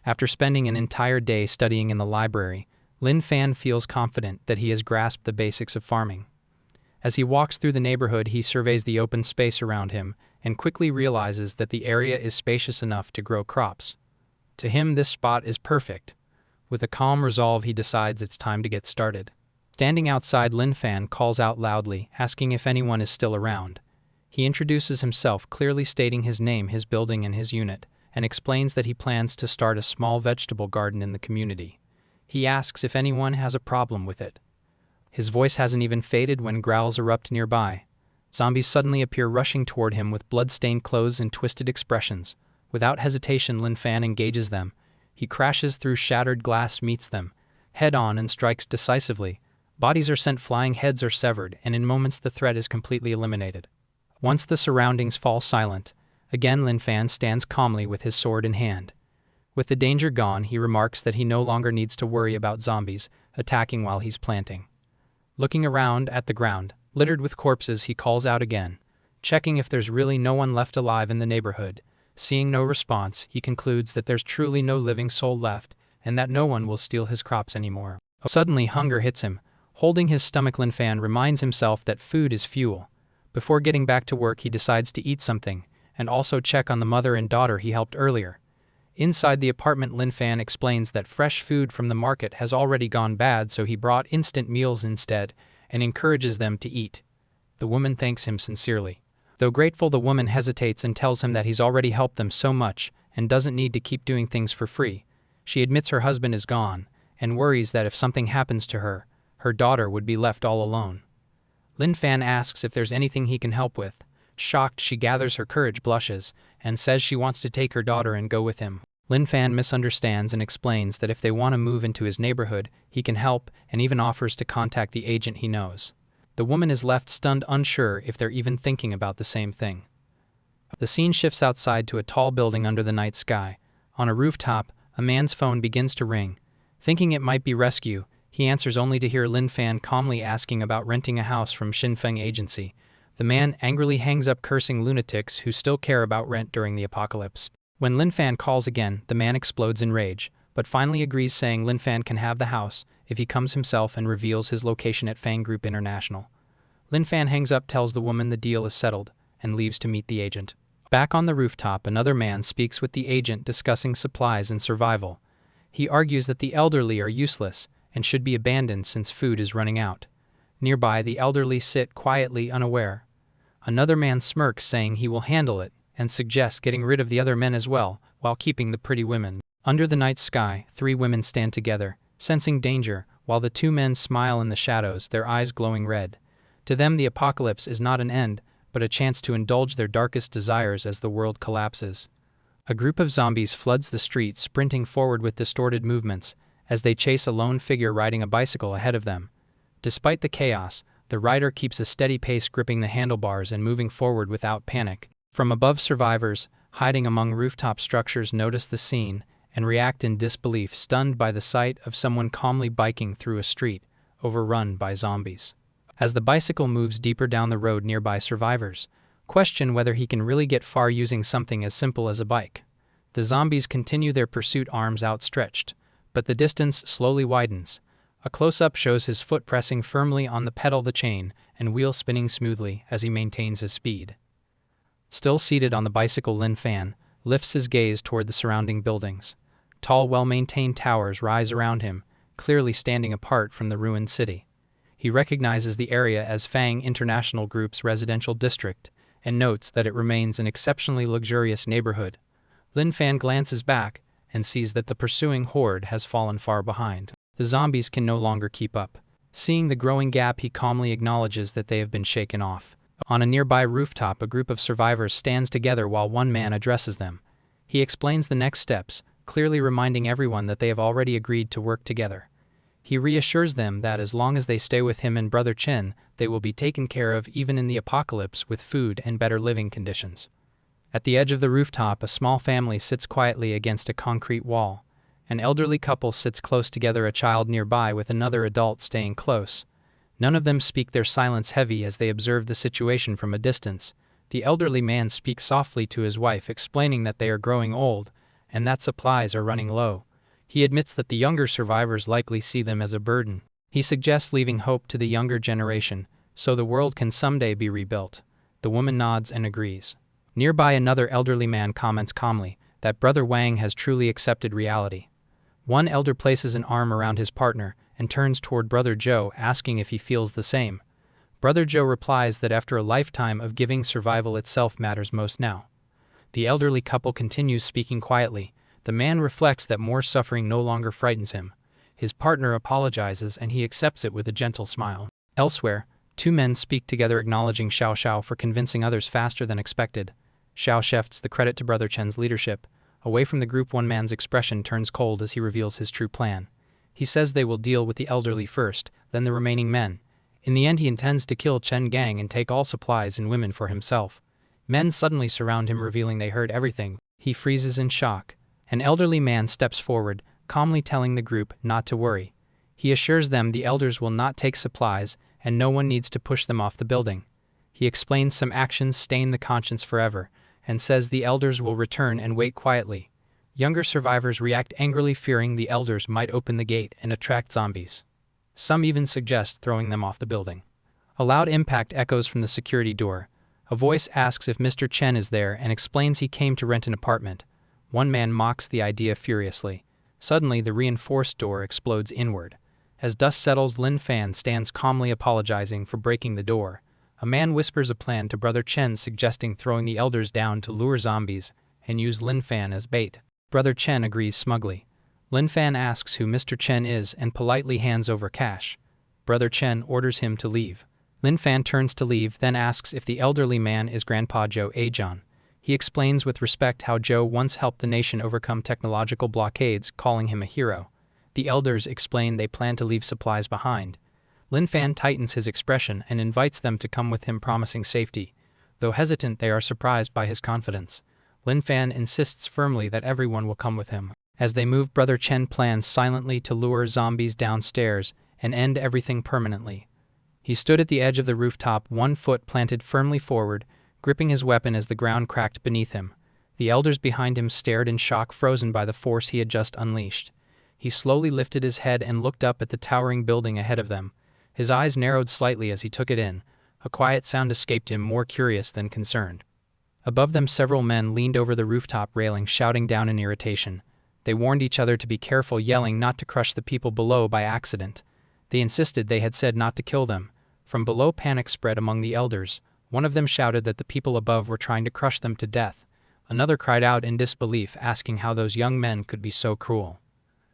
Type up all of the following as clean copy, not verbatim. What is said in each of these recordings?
After spending an entire day studying in the library, Lin Fan feels confident that he has grasped the basics of farming. As he walks through the neighborhood, he surveys the open space around him and quickly realizes that the area is spacious enough to grow crops. To him, this spot is perfect. With a calm resolve, he decides it's time to get started. Standing outside, Lin Fan calls out loudly, asking if anyone is still around. He introduces himself, clearly stating his name, his building, and his unit, and explains that he plans to start a small vegetable garden in the community. He asks if anyone has a problem with it. His voice hasn't even faded when growls erupt nearby. Zombies suddenly appear, rushing toward him with blood-stained clothes and twisted expressions. Without hesitation, Lin Fan engages them. He crashes through shattered glass, meets them head-on, and strikes decisively. Bodies are sent flying, heads are severed, and in moments the threat is completely eliminated. Once the surroundings fall silent, again Lin Fan stands calmly with his sword in hand. With the danger gone, he remarks that he no longer needs to worry about zombies attacking while he's planting. Looking around at the ground, littered with corpses, he calls out again, checking if there's really no one left alive in the neighborhood. Seeing no response, he concludes that there's truly no living soul left, and that no one will steal his crops anymore. Suddenly, hunger hits him. Holding his stomach, Lin Fan reminds himself that food is fuel. Before getting back to work, he decides to eat something, and also check on the mother and daughter he helped earlier. Inside the apartment, Lin Fan explains that fresh food from the market has already gone bad, so he brought instant meals instead, and encourages them to eat. The woman thanks him sincerely. Though grateful, the woman hesitates and tells him that he's already helped them so much and doesn't need to keep doing things for free. She admits her husband is gone, and worries that if something happens to her, her daughter would be left all alone. Lin Fan asks if there's anything he can help with. Shocked, she gathers her courage, blushes, and says she wants to take her daughter and go with him. Lin Fan misunderstands and explains that if they want to move into his neighborhood, he can help, and even offers to contact the agent he knows. The woman is left stunned, unsure if they're even thinking about the same thing. The scene shifts outside to a tall building under the night sky. On a rooftop, a man's phone begins to ring. Thinking it might be rescue, he answers only to hear Lin Fan calmly asking about renting a house from Xinfeng Agency. The man angrily hangs up, cursing lunatics who still care about rent during the apocalypse. When Lin Fan calls again, the man explodes in rage, but finally agrees, saying Lin Fan can have the house if he comes himself, and reveals his location at Fang Group International. Lin Fan hangs up, tells the woman the deal is settled, and leaves to meet the agent. Back on the rooftop, another man speaks with the agent, discussing supplies and survival. He argues that the elderly are useless and should be abandoned since food is running out. Nearby, the elderly sit quietly, unaware. Another man smirks, saying he will handle it, and suggests getting rid of the other men as well, while keeping the pretty women. Under the night sky, three women stand together, sensing danger, while the two men smile in the shadows, their eyes glowing red. To them, the apocalypse is not an end, but a chance to indulge their darkest desires as the world collapses. A group of zombies floods the street, sprinting forward with distorted movements, as they chase a lone figure riding a bicycle ahead of them. Despite the chaos, the rider keeps a steady pace, gripping the handlebars and moving forward without panic. From above, survivors, hiding among rooftop structures, notice the scene and react in disbelief, stunned by the sight of someone calmly biking through a street overrun by zombies. As the bicycle moves deeper down the road, nearby survivors question whether he can really get far using something as simple as a bike. The zombies continue their pursuit, arms outstretched, but the distance slowly widens. A close-up shows his foot pressing firmly on the pedal, the chain, and wheel spinning smoothly as he maintains his speed. Still seated on the bicycle, Lin Fan lifts his gaze toward the surrounding buildings. Tall, well-maintained towers rise around him, clearly standing apart from the ruined city. He recognizes the area as Fang International Group's residential district, and notes that it remains an exceptionally luxurious neighborhood. Lin Fan glances back and sees that the pursuing horde has fallen far behind. The zombies can no longer keep up. Seeing the growing gap, he calmly acknowledges that they have been shaken off. On a nearby rooftop, a group of survivors stands together while one man addresses them. He explains the next steps, clearly reminding everyone that they have already agreed to work together. He reassures them that as long as they stay with him and Brother Chen, they will be taken care of even in the apocalypse, with food and better living conditions. At the edge of the rooftop, a small family sits quietly against a concrete wall. An elderly couple sits close together, a child nearby with another adult staying close. None of them speak, their silence heavy as they observe the situation from a distance. The elderly man speaks softly to his wife, explaining that they are growing old and that supplies are running low. He admits that the younger survivors likely see them as a burden. He suggests leaving hope to the younger generation, so the world can someday be rebuilt. The woman nods and agrees. Nearby, another elderly man comments calmly that Brother Wang has truly accepted reality. One elder places an arm around his partner and turns toward Brother Joe, asking if he feels the same. Brother Joe replies that after a lifetime of giving, survival itself matters most now. The elderly couple continues speaking quietly. The man reflects that more suffering no longer frightens him. His partner apologizes and he accepts it with a gentle smile. Elsewhere, two men speak together, acknowledging Xiao Xiao for convincing others faster than expected. Xiao shifts the credit to Brother Chen's leadership. Away from the group, one man's expression turns cold as he reveals his true plan. He says they will deal with the elderly first, then the remaining men. In the end, he intends to kill Chen Gang and take all supplies and women for himself. Men suddenly surround him, revealing they heard everything. He freezes in shock. An elderly man steps forward, calmly telling the group not to worry. He assures them the elders will not take supplies and no one needs to push them off the building. He explains some actions stain the conscience forever, and says the elders will return and wait quietly. Younger survivors react angrily, fearing the elders might open the gate and attract zombies. Some even suggest throwing them off the building. A loud impact echoes from the security door. A voice asks if Mr. Chen is there and explains he came to rent an apartment. One man mocks the idea furiously. Suddenly, the reinforced door explodes inward. As dust settles, Lin Fan stands calmly, apologizing for breaking the door. A man whispers a plan to Brother Chen, suggesting throwing the elders down to lure zombies and use Lin Fan as bait. Brother Chen agrees smugly. Lin Fan asks who Mr. Chen is and politely hands over cash. Brother Chen orders him to leave. Lin Fan turns to leave, then asks if the elderly man is Grandpa Zhou Ajian. He explains with respect how Zhou once helped the nation overcome technological blockades, calling him a hero. The elders explain they plan to leave supplies behind. Lin Fan tightens his expression and invites them to come with him, promising safety. Though hesitant, they are surprised by his confidence. Lin Fan insists firmly that everyone will come with him. As they move, Brother Chen plans silently to lure zombies downstairs and end everything permanently. He stood at the edge of the rooftop, one foot planted firmly forward, gripping his weapon as the ground cracked beneath him. The elders behind him stared in shock, frozen by the force he had just unleashed. He slowly lifted his head and looked up at the towering building ahead of them. His eyes narrowed slightly as he took it in. A quiet sound escaped him, more curious than concerned. Above them, several men leaned over the rooftop railing, shouting down in irritation. They warned each other to be careful, yelling not to crush the people below by accident. They insisted they had said not to kill them. From below, panic spread among the elders. One of them shouted that the people above were trying to crush them to death. Another cried out in disbelief, asking how those young men could be so cruel.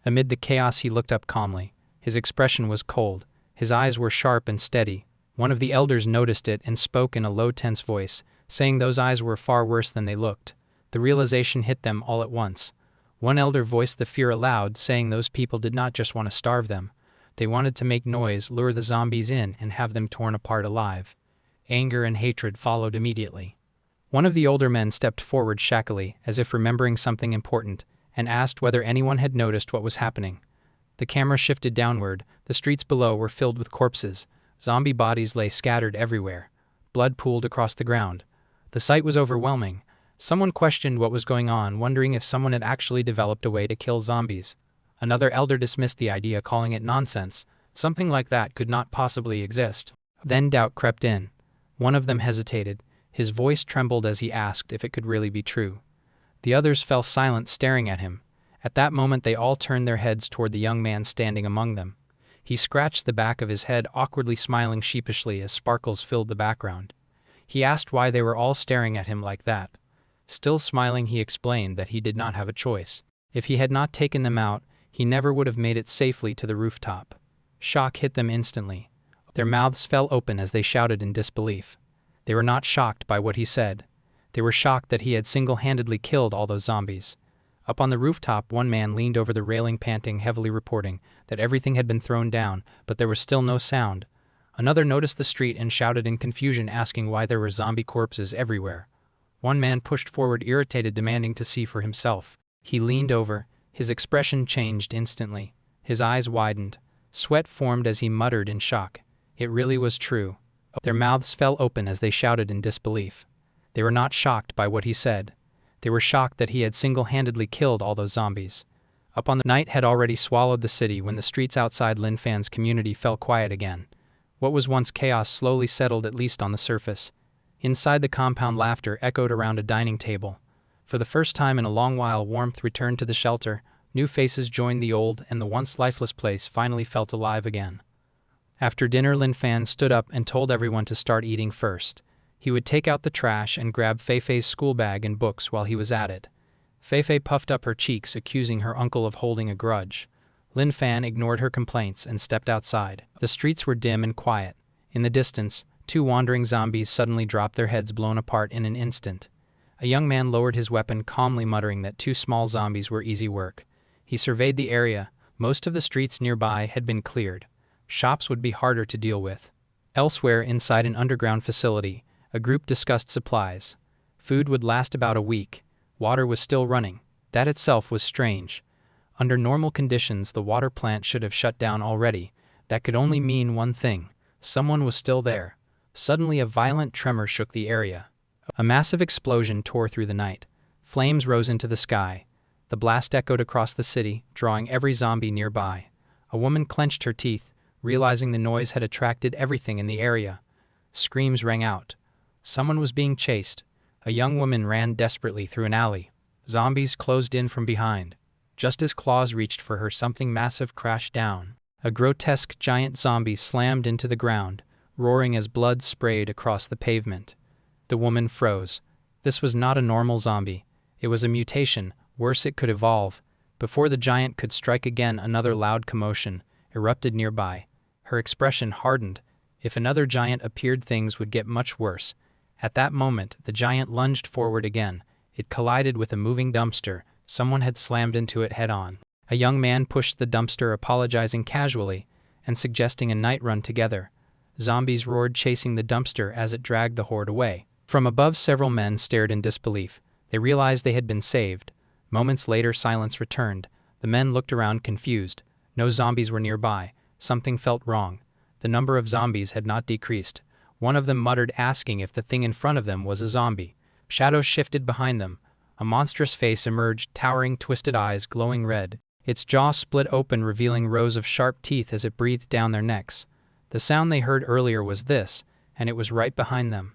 Amid the chaos, he looked up calmly. His expression was cold. His eyes were sharp and steady. One of the elders noticed it and spoke in a low, tense voice, saying those eyes were far worse than they looked. The realization hit them all at once. One elder voiced the fear aloud, saying those people did not just want to starve them. They wanted to make noise, lure the zombies in, and have them torn apart alive. Anger and hatred followed immediately. One of the older men stepped forward shakily, as if remembering something important, and asked whether anyone had noticed what was happening. The camera shifted downward. The streets below were filled with corpses. Zombie bodies lay scattered everywhere. Blood pooled across the ground. The sight was overwhelming. Someone questioned what was going on, wondering if someone had actually developed a way to kill zombies. Another elder dismissed the idea, calling it nonsense. Something like that could not possibly exist. Then doubt crept in. One of them hesitated. His voice trembled as he asked if it could really be true. The others fell silent, staring at him. At that moment, they all turned their heads toward the young man standing among them. He scratched the back of his head, awkwardly smiling sheepishly as sparkles filled the background. He asked why they were all staring at him like that. Still smiling, he explained that he did not have a choice. If he had not taken them out, he never would have made it safely to the rooftop. Shock hit them instantly. Their mouths fell open as they shouted in disbelief. They were not shocked by what he said. They were shocked that he had single-handedly killed all those zombies. Up on the rooftop, one man leaned over the railing, panting heavily, reporting that everything had been thrown down, but there was still no sound. Another noticed the street and shouted in confusion, asking why there were zombie corpses everywhere. One man pushed forward, irritated, demanding to see for himself. He leaned over. His expression changed instantly. His eyes widened. Sweat formed as he muttered in shock. It really was true. Their mouths fell open as they shouted in disbelief. They were not shocked by what he said. They were shocked that he had single-handedly killed all those zombies. Night had already swallowed the city when the streets outside Lin Fan's community fell quiet again. What was once chaos slowly settled, at least on the surface. Inside the compound, laughter echoed around a dining table. For the first time in a long while, warmth returned to the shelter, new faces joined the old, and the once lifeless place finally felt alive again. After dinner, Lin Fan stood up and told everyone to start eating first. He would take out the trash and grab Feifei's school bag and books while he was at it. Feifei puffed up her cheeks, accusing her uncle of holding a grudge. Lin Fan ignored her complaints and stepped outside. The streets were dim and quiet. In the distance, two wandering zombies suddenly dropped, their heads blown apart in an instant. A young man lowered his weapon, calmly muttering that two small zombies were easy work. He surveyed the area. Most of the streets nearby had been cleared. Shops would be harder to deal with. Elsewhere, inside an underground facility, a group discussed supplies. Food would last about a week. Water was still running. That itself was strange. Under normal conditions, the water plant should have shut down already. That could only mean one thing. Someone was still there. Suddenly, a violent tremor shook the area. A massive explosion tore through the night. Flames rose into the sky. The blast echoed across the city, drawing every zombie nearby. A woman clenched her teeth, realizing the noise had attracted everything in the area. Screams rang out. Someone was being chased. A young woman ran desperately through an alley. Zombies closed in from behind. Just as claws reached for her, something massive crashed down. A grotesque giant zombie slammed into the ground, roaring as blood sprayed across the pavement. The woman froze. This was not a normal zombie. It was a mutation. Worse, it could evolve. Before the giant could strike again, another loud commotion erupted nearby. Her expression hardened. If another giant appeared, things would get much worse. At that moment, the giant lunged forward again. It collided with a moving dumpster. Someone had slammed into it head-on. A young man pushed the dumpster, apologizing casually and suggesting a night run together. Zombies roared, chasing the dumpster as it dragged the horde away. From above, several men stared in disbelief. They realized they had been saved. Moments later, silence returned. The men looked around, confused. No zombies were nearby. Something felt wrong. The number of zombies had not decreased. One of them muttered, asking if the thing in front of them was a zombie. Shadows shifted behind them. A monstrous face emerged, towering, twisted eyes glowing red. Its jaw split open, revealing rows of sharp teeth as it breathed down their necks. The sound they heard earlier was this, and it was right behind them.